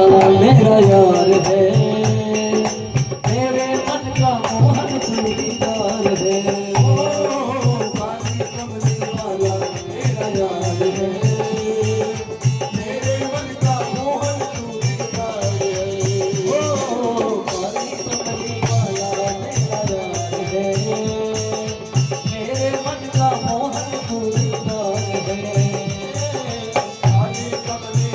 मेरा यार है, मेरे मन का मोहन चूड़ीदार है। ओ काली कमली वाला मेरा यार है, मेरे मन का मोहन चूड़ीदार है। ओ काली कमली वाला मेरा यार है, मेरे मन का मोहन चूड़ीदार है। काली कमली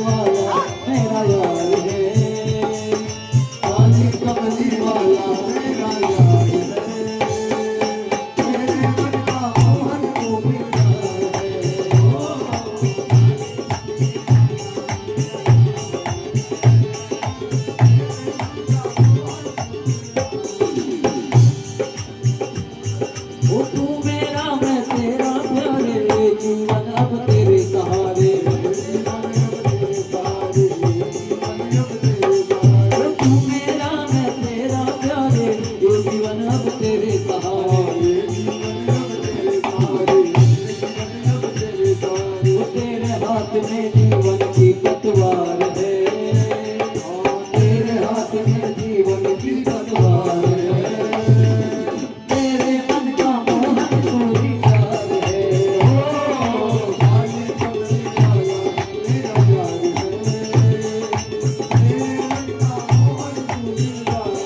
वाला मेरा यार तेरे हाथ में